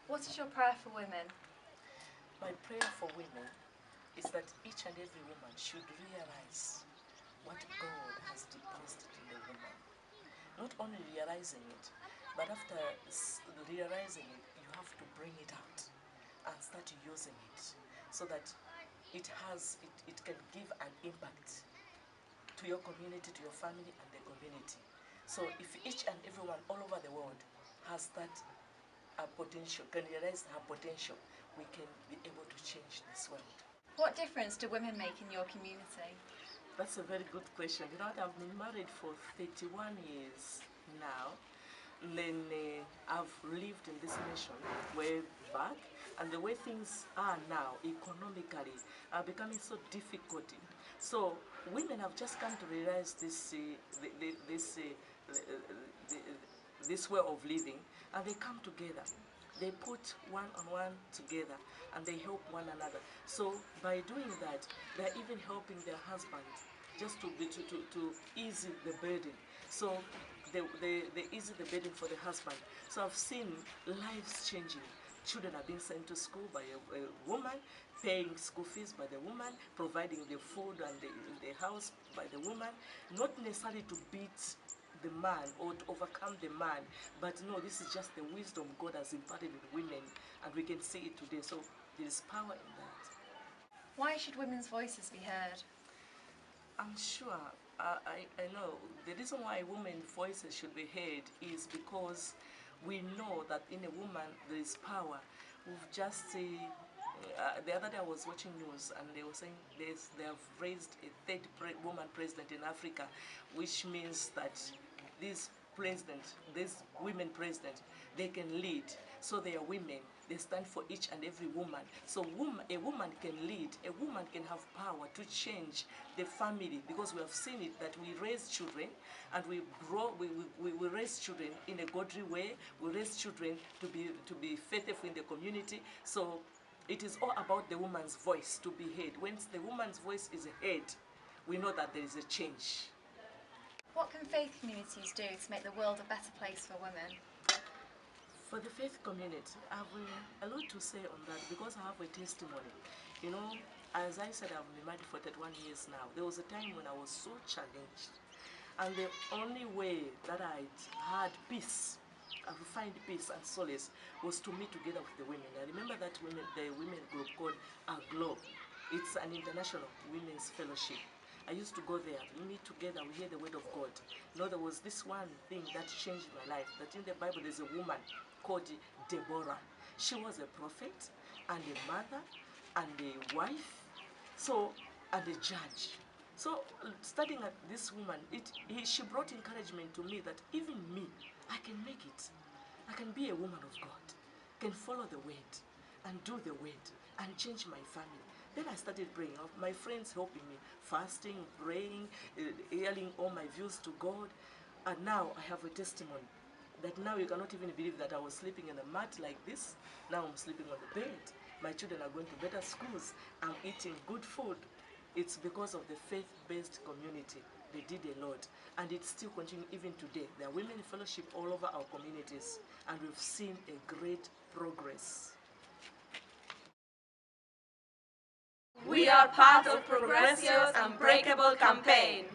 What is your prayer for women? My prayer for women is that each and every woman should realize what God has deposited in the woman. Not only realizing it, but after realizing it, you have to bring it out and start using it so that it can give an impact to your community, to your family and the community. So if each and everyone all over the world has that potential, can realize her potential, we can be able to change this world. What difference do women make in your community? That's a very good question. You know what, I've been married for 31 years now. Then I've lived in this nation way back, and the way things are now economically are becoming so difficult. So women have just come to realize this way of living, and they come together. They put one on one together and they help one another. So by doing that, they're even helping their husband just to ease the burden. So they ease the burden for the husband. So I've seen lives changing. Children are being sent to school by a woman, paying school fees by the woman, providing the food and the house by the woman, not necessarily to beat the man or to overcome the man, but no, this is just the wisdom God has imparted in women, and we can see it today. So there is power in that. Why should women's voices be heard? I'm sure, I know the reason why women's voices should be heard is because we know that in a woman there is power. We've just the other day I was watching news and they were saying they have raised a third woman president in Africa, which means that these women president, they can lead. So they are women. They stand for each and every woman. So a woman can lead. A woman can have power to change the family, because we have seen it that we raise children and we grow. We raise children in a godly way. We raise children to be faithful in the community. So it is all about the woman's voice to be heard. Once the woman's voice is heard, we know that there is a change. What can faith communities do to make the world a better place for women? For the faith community, I have a lot to say on that because I have a testimony. You know, as I said, I've been married for 31 years now. There was a time when I was so challenged, and the only way that I had peace, I would find peace and solace, was to meet together with the women. I remember that the women group called Globe. It's an international women's fellowship. I used to go there, we meet together, we hear the word of God. You know, there was this one thing that changed my life, that in the Bible there's a woman called Deborah. She was a prophet and a mother and a wife, and a judge. So studying at this woman, she brought encouragement to me that even me, I can make it. I can be a woman of God, can follow the word and do the word and change my family. Then I started praying. My friends helping me, fasting, praying, yelling all my views to God. And now I have a testimony that now you cannot even believe that I was sleeping in a mat like this. Now I'm sleeping on the bed. My children are going to better schools. I'm eating good food. It's because of the faith-based community. They did a lot. And it's still continuing even today. There are women fellowship all over our communities. And we've seen a great progress. We are part of Progressio's Unbreakable campaign.